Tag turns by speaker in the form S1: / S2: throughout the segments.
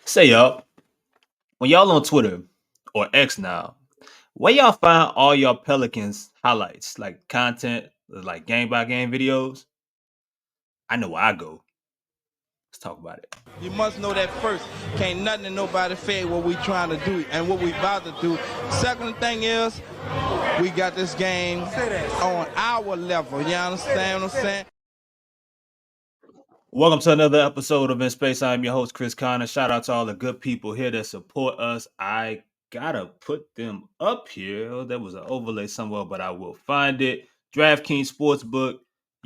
S1: Say y'all, when y'all on Twitter or X now, where y'all find all y'all Pelicans highlights, like content, like game by game videos? I know where I go. Let's talk about it.
S2: You must know that first. Can't nothing and nobody fade what we trying to do and what we about to do. Second thing is, we got this game on our level. You understand what I'm saying?
S1: Welcome to another episode of In Space. I'm your host, Chris Connor. Shout out to all the good people here that support us. I gotta put them up here. There was an overlay somewhere, but I will find it. DraftKings Sportsbook,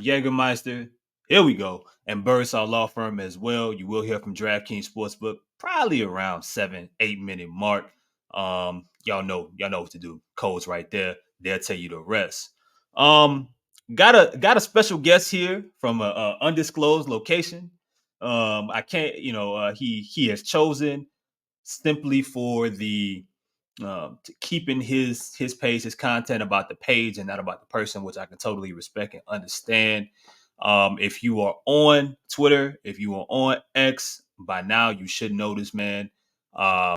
S1: Jägermeister. Here we go. And Birdsall Law Firm as well. You will hear from DraftKings Sportsbook probably around 7-8 minute mark. Y'all know what to do. Codes right there. They'll tell you the rest. Um, got a special guest here from a undisclosed location. I can't, he has chosen simply for the to keeping his page, his content about the page and not about the person, which I can totally respect and understand. If you are on Twitter, if you are on X, by now you should know this man. Uh,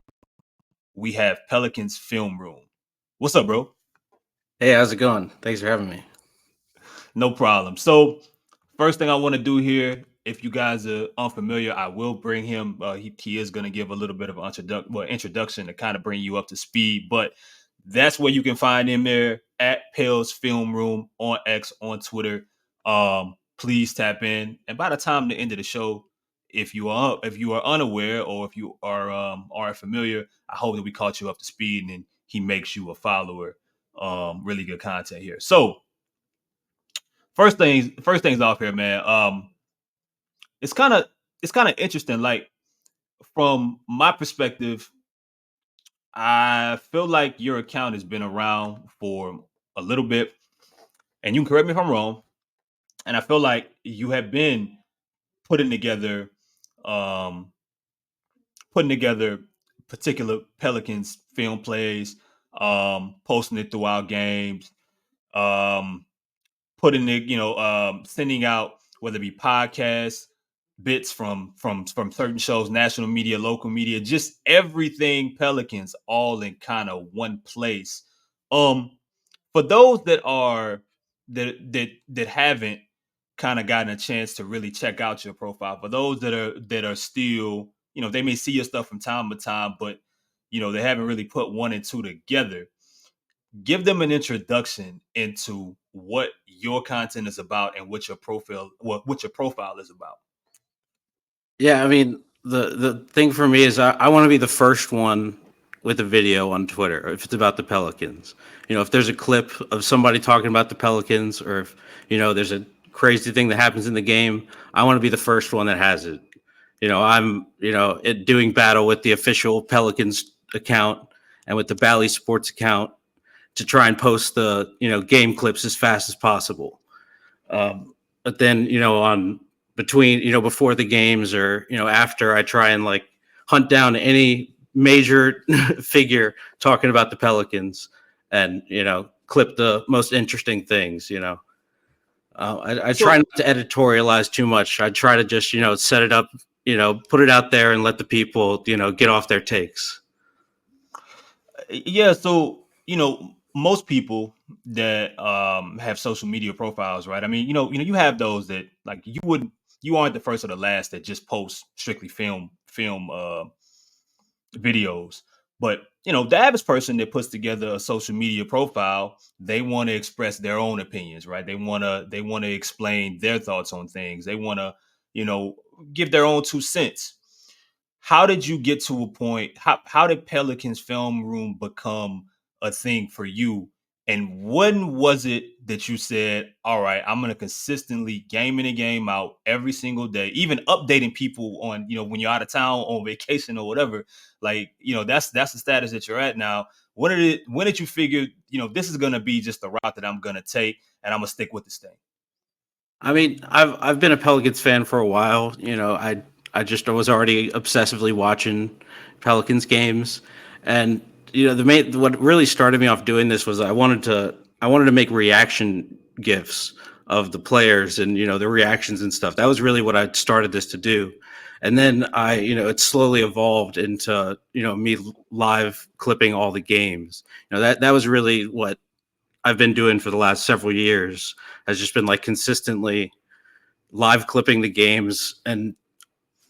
S1: we have Pelicans Film Room. What's up, bro?
S3: Hey, how's it going? Thanks for having me.
S1: No problem. So, first thing I want to do here, if you guys are unfamiliar, I will bring him. He is going to give a little bit of an introduction to kind of bring you up to speed. But that's where you can find him there at Pale's Film Room on X on Twitter. Please tap in, and by the time the end of the show, if you are unaware or if you are familiar, I hope that we caught you up to speed and he makes you a follower. Really good content here. So first things off here, man. It's kind of it's kind of interesting. Like from my perspective, I feel like your account has been around for a little bit, and you can correct me if I'm wrong. And I feel like you have been putting together, um, putting together particular Pelicans film plays, posting it throughout games, um, putting it, sending out whether it be podcasts, bits from certain shows, national media, local media, just everything Pelicans, all in kind of one place. Um, for those that haven't kind of gotten a chance to really check out your profile, for those that are still, they may see your stuff from time to time, but they haven't really put one and two together. Give them an introduction into what your content is about and what your profile is about.
S3: Yeah, I mean, the thing for me is I want to be the first one with a video on Twitter if it's about the Pelicans. If there's a clip of somebody talking about the Pelicans, or if there's a crazy thing that happens in the game, I want to be the first one that has it. I'm doing battle with the official Pelicans account and with the Bally Sports account to try and post the game clips as fast as possible. But then on between before the games or after, I try and like hunt down any major figure talking about the Pelicans and clip the most interesting things. I try
S1: So
S3: not to editorialize too much. I try to just set it up, put it out there and let the people get off their takes.
S1: yeah, so most people that have social media profiles, right? I mean, you have those that like you aren't the first or the last that just post strictly film videos. But the average person that puts together a social media profile, they want to express their own opinions, right? They want to explain their thoughts on things. They want to, you know, give their own 2 cents. How did you get to a point? How did Pelicans Film Room become a thing for you? And when was it that you said, "All right, I'm going to consistently game in and game out every single day, even updating people on when you're out of town on vacation or whatever." Like that's the status that you're at now. When did you figure this is going to be just the route that I'm going to take, and I'm going to stick with this thing?
S3: I mean, I've been a Pelicans fan for a while. I was already obsessively watching Pelicans games, and what really started me off doing this was I wanted to make reaction gifs of the players and the reactions and stuff. That was really what I started this to do, And then it slowly evolved into, me live clipping all the games. That was really what I've been doing for the last several years, has just been like consistently live clipping the games. And,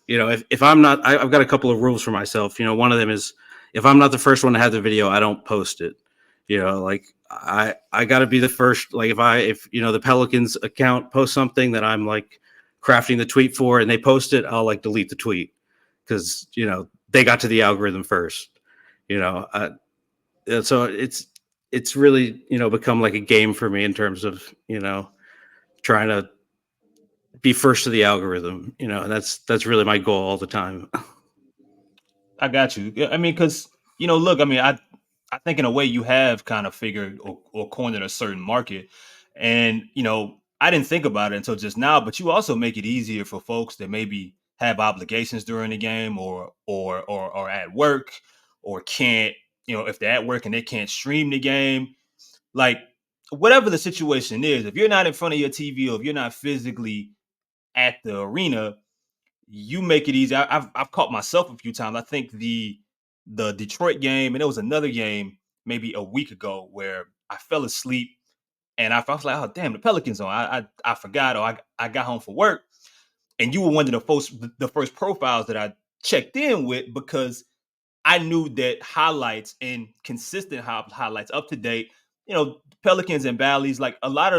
S3: if I'm not, I've got a couple of rules for myself. One of them is, if I'm not the first one to have the video, I don't post it. Like I got to be the first. Like if the Pelicans account posts something that I'm like crafting the tweet for, and they post it, I'll like delete the tweet, because they got to the algorithm first. So it's really become like a game for me in terms of trying to be first to the algorithm. And that's really my goal all the time.
S1: I got you. Yeah, I mean, because look, I mean, I think in a way you have kind of figured or cornered a certain market, and I didn't think about it until just now. But you also make it easier for folks that maybe have obligations during the game, or at work, or can't, if they're at work and they can't stream the game, like whatever the situation is. If you're not in front of your TV, or if you're not physically at the arena, you make it easy. I've caught myself a few times. I think the Detroit game, and there was another game maybe a week ago where I fell asleep, and I was like, oh damn, the Pelicans on. I forgot, or I got home from work, and you were one of the first profiles that I checked in with, because I knew that highlights and consistent highlights, up to date, Pelicans and Valleys, like a, a lot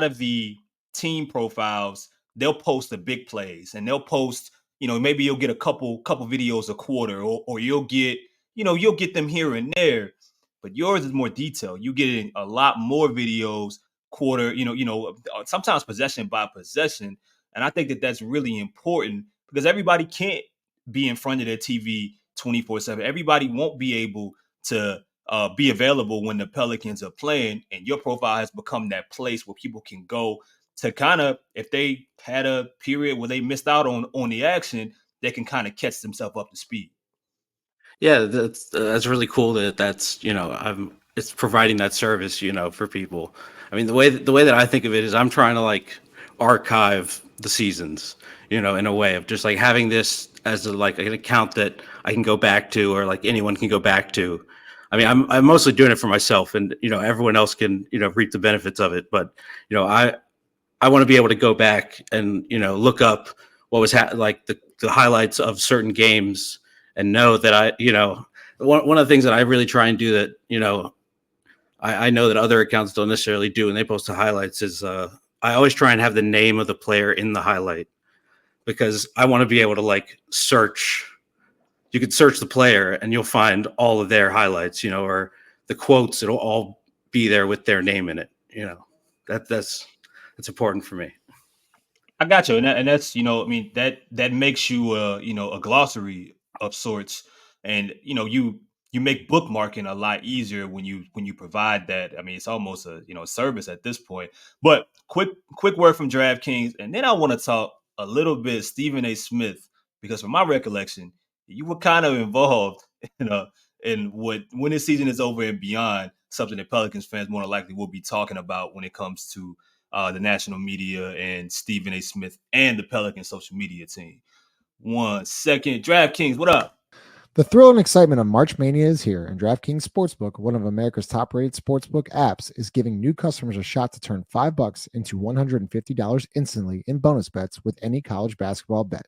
S1: of the team profiles, they'll post the big plays, and they'll post, maybe you'll get a couple videos a quarter, or you'll get them here and there, but yours is more detailed. You getting a lot more videos quarter, sometimes possession by possession. And I think that that's really important, because everybody can't be in front of their TV 24/7. Everybody won't be able to be available when the Pelicans are playing, and your profile has become that place where people can go to kind of, if they had a period where they missed out on the action, they can kind of catch themselves up to speed.
S3: Yeah, that's really cool that's I'm it's providing that service for people. I mean, the way that I think of it is, I'm trying to like archive the seasons, in a way of just like having this as like an account that I can go back to, or like anyone can go back to. I mean, I'm mostly doing it for myself, and everyone else can reap the benefits of it. But I want to be able to go back and look up what was like the highlights of certain games, and know that one of the things that I really try and do that I know that other accounts don't necessarily do, and they post the highlights, is I always try and have the name of the player in the highlight, because I want to be able to like search. You could search the player and you'll find all of their highlights, or the quotes. It'll all be there with their name in it. That's important for me.
S1: I got you, and that's, I mean, that makes you a glossary of sorts, and you make bookmarking a lot easier when you provide that. I mean, it's almost a service at this point. But quick word from DraftKings, and then I want to talk a little bit Stephen A. Smith, because from my recollection, you were kind of involved in what, when this season is over and beyond, something that Pelicans fans more than likely will be talking about when it comes to the national media and Stephen A. Smith and the Pelicans social media team. 1 second. DraftKings, what up?
S4: The thrill and excitement of March Mania is here, and DraftKings Sportsbook, one of America's top-rated sportsbook apps, is giving new customers a shot to turn $5 into $150 instantly in bonus bets with any college basketball bet.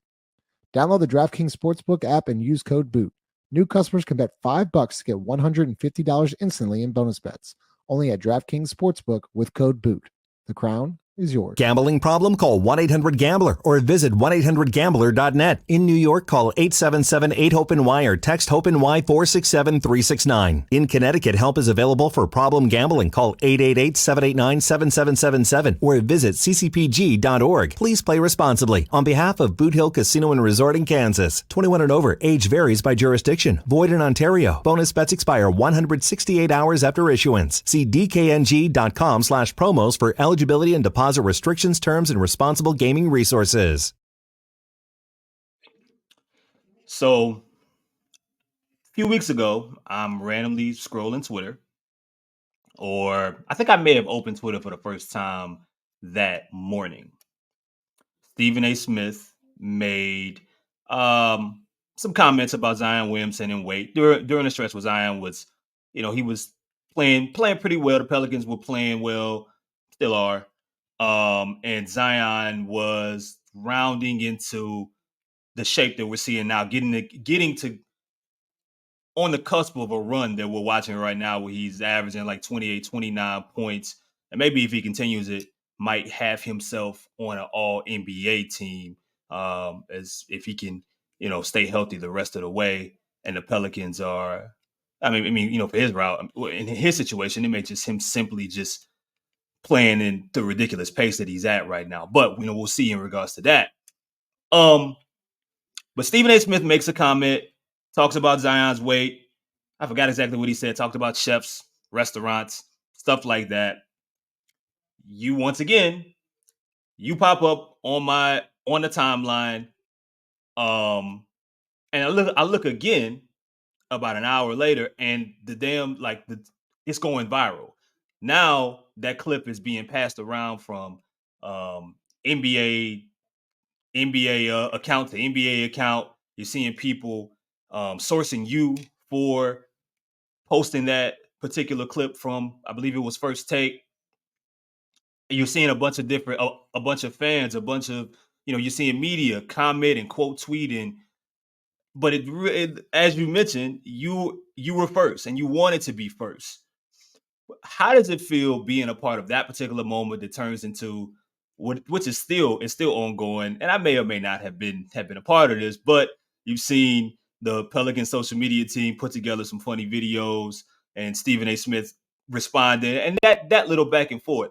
S4: Download the DraftKings Sportsbook app and use code BOOT. New customers can bet $5 to get $150 instantly in bonus bets. Only at DraftKings Sportsbook with code BOOT. The crown is yours.
S5: Gambling problem? Call 1-800-GAMBLER or visit 1-800-GAMBLER.net. In New York, call 877-8-HOPE-NY or text HOPE-NY 467-369. In Connecticut, help is available for problem gambling. Call 888-789-7777 or visit ccpg.org. Please play responsibly. On behalf of Boot Hill Casino and Resort in Kansas, 21 and over, age varies by jurisdiction. Void in Ontario. Bonus bets expire 168 hours after issuance. See dkng.com/promos for eligibility and deposit restrictions, terms, and responsible gaming resources.
S1: So, a few weeks ago, I'm randomly scrolling Twitter, or I think I may have opened Twitter for the first time that morning. Stephen A. Smith made some comments about Zion Williamson and Wade during the stretch where Zion was, he was playing pretty well. The Pelicans were playing well, still are. And Zion was rounding into the shape that we're seeing now, getting to on the cusp of a run that we're watching right now where he's averaging like 28, 29 points. And maybe if he continues it, might have himself on an all NBA team, as if he can, stay healthy the rest of the way. And the Pelicans are, for his route, in his situation, it may just him simply just playing in the ridiculous pace that he's at right now. But, we'll see in regards to that. But Stephen A. Smith makes a comment, talks about Zion's weight. I forgot exactly what he said. Talked about chefs, restaurants, stuff like that. Once again, you pop up on the timeline, and I look again about an hour later, and it's going viral. Now that clip is being passed around from NBA account to NBA account. You're seeing people sourcing you for posting that particular clip from, I believe it was First Take. You're seeing a bunch of fans, a bunch of, you're seeing media comment and quote tweeting. But as you mentioned, you were first and you wanted to be first. How does it feel being a part of that particular moment that turns into which is still ongoing? And I may or may not have been a part of this, but you've seen the Pelican social media team put together some funny videos and Stephen A. Smith responded, and that little back and forth.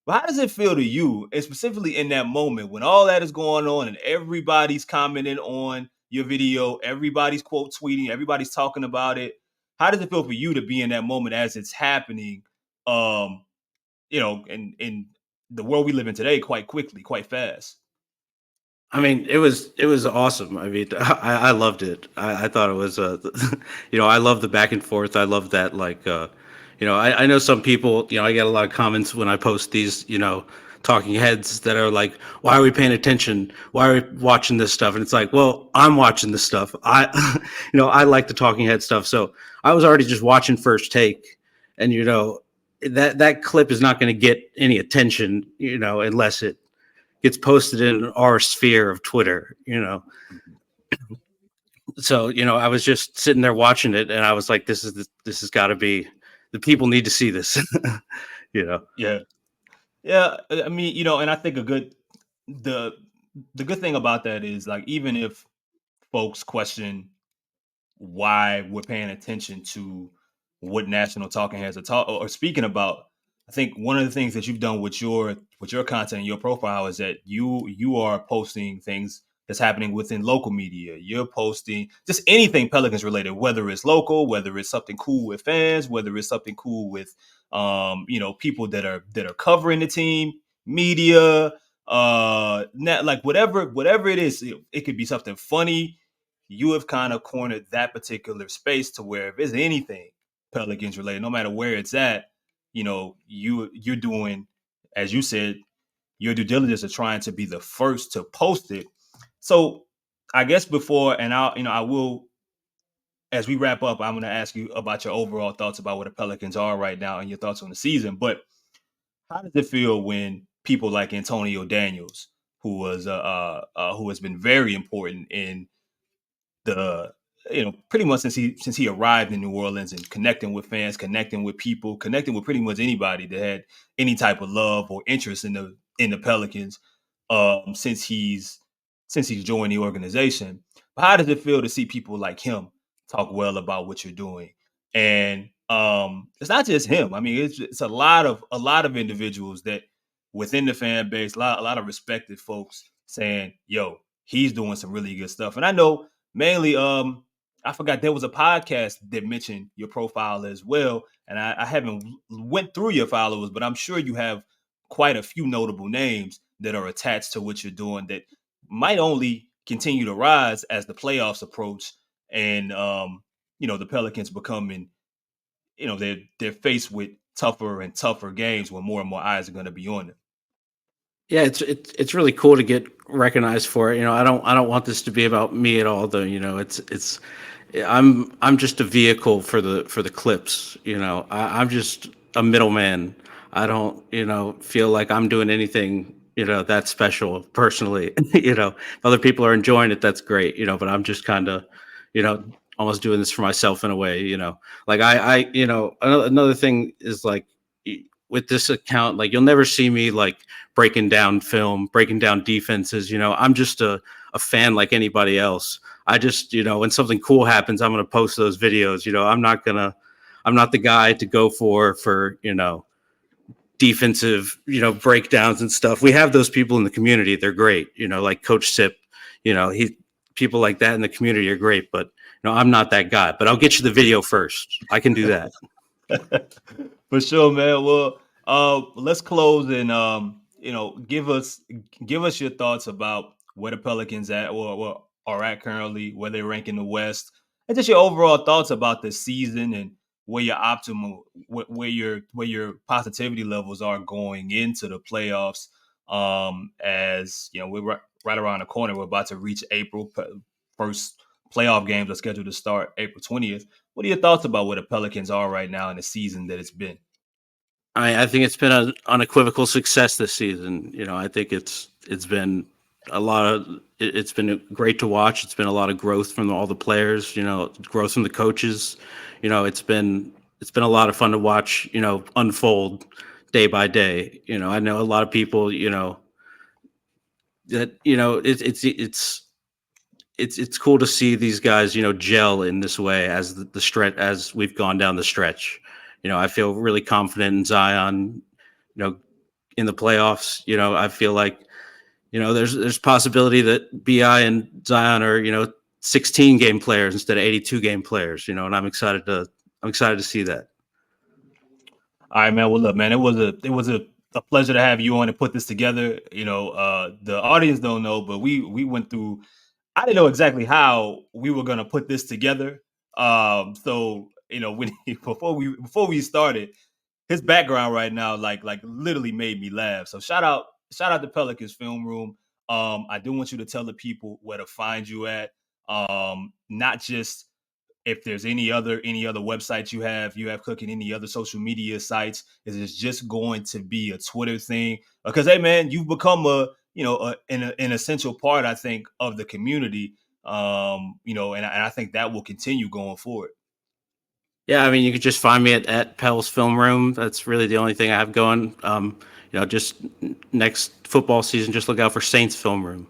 S1: But how does it feel to you, and specifically in that moment when all that is going on and everybody's commenting on your video, everybody's quote tweeting, everybody's talking about it? How does it feel for you to be in that moment as it's happening? In the world we live in today, quite quickly, quite fast.
S3: I mean, it was awesome. I mean, I loved it. I thought it was, I love the back and forth. I love that, I know some people, I get a lot of comments when I post these, talking heads that are like, why are we paying attention? Why are we watching this stuff? And it's like, well, I'm watching this stuff. I like the talking head stuff. So I was already just watching First Take, and, that clip is not going to get any attention, unless it gets posted in our sphere of Twitter, So, I was just sitting there watching it, and I was like, this has got to be, the people need to see this,
S1: Yeah. Yeah. I mean, and I think the good thing about that is, like, even if folks question why we're paying attention to what national talking heads or speaking about. I think one of the things that you've done with your content and your profile is that you are posting things that's happening within local media. You're posting just anything Pelicans related, whether it's local, whether it's something cool with fans, whether it's something cool with people that are covering the team, media, like whatever it is. It could be something funny. You have kind of cornered that particular space to where if it's anything Pelicans related, no matter where it's at, you're doing, as you said, your due diligence of trying to be the first to post it. So I guess before, and I will, as we wrap up, I'm going to ask you about your overall thoughts about where the Pelicans are right now and your thoughts on the season. But how does it feel when people like Antonio Daniels, who has been very important in the pretty much since he arrived in New Orleans and connecting with fans, connecting with people, connecting with pretty much anybody that had any type of love or interest in the Pelicans, since he's joined the organization. But how does it feel to see people like him talk well about what you're doing? And it's not just him. I mean, it's a lot of individuals that within the fan base, a lot of respected folks saying, "Yo, he's doing some really good stuff." And I know mainly, I forgot there was a podcast that mentioned your profile as well, and I haven't went through your followers, but I'm sure you have quite a few notable names that are attached to what you're doing that might only continue to rise as the playoffs approach, and the Pelicans becoming, they're faced with tougher and tougher games where more and more eyes are going to be on them.
S3: Yeah, it's really cool to get recognized for it. I don't want this to be about me at all, though. I'm just a vehicle for the clips. I'm just a middleman. I don't feel like I'm doing anything that special personally. If other people are enjoying it, that's great. But I'm just kind of you know almost doing this for myself in a way. Like another thing is like with this account, like you'll never see me like breaking down film, breaking down defenses. I'm just a fan like anybody else. I just, when something cool happens, I'm going to post those videos. I'm not the guy to go for, defensive, breakdowns and stuff. We have those people in the community. They're great. Like Coach Sip, people like that in the community are great, but I'm not that guy, but I'll get you the video first. I can do that.
S1: For sure, man. Well, let's close and give us your thoughts about where the Pelicans at or are at currently, where they rank in the West, and just your overall thoughts about the season and where your optimal, where your positivity levels are going into the playoffs. As you know, we're right around the corner. We're about to reach April. First playoff games are scheduled to start April 20th. What are your thoughts about where the Pelicans are right now in the season that it's been?
S3: I think it's been an unequivocal success this season. I think it's been a lot of it's been great to watch. It's been a lot of growth from all the players. Growth from the coaches. It's been a lot of fun to watch. Unfold day by day. I know a lot of people. That it's cool to see these guys gel in this way as the stretch as we've gone down the stretch. I feel really confident in Zion. In the playoffs. I feel like there's possibility that Bi and Zion are 16 game players instead of 82 game players. And I'm excited to see that.
S1: All right, man. Well, look, man, it was a pleasure to have you on and put this together. The audience don't know, but we went through. I didn't know exactly how we were gonna put this together. So when before we started, his background right now, like literally made me laugh. So shout out to Pelicans Film Room. I do want you to tell the people where to find you at. Not just if there's any other websites you have cooking, any other social media sites. Is it just going to be a Twitter thing? Because hey, man, you've become an essential part, I think, of the community. And I think that will continue going forward.
S3: Yeah, I mean, you could just find me at Pell's Film Room. That's really the only thing I have going. Just next football season, just look out for Saints Film Room.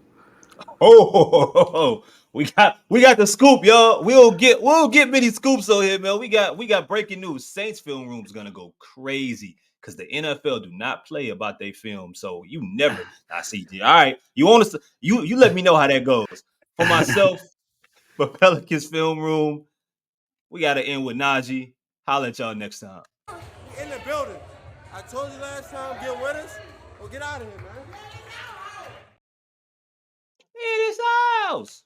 S1: Oh, we got the scoop, y'all. We'll get many scoops on here, man. We got breaking news. Saints Film Room is gonna go crazy because the NFL do not play about their film. So you never. I see. All right, you want us? You let me know how that goes. For myself, for Pelicans Film Room, we got to end with Najee. Holla at y'all next time.
S6: In the building. I told you last time, get with us or get out of here, man.
S1: In his house.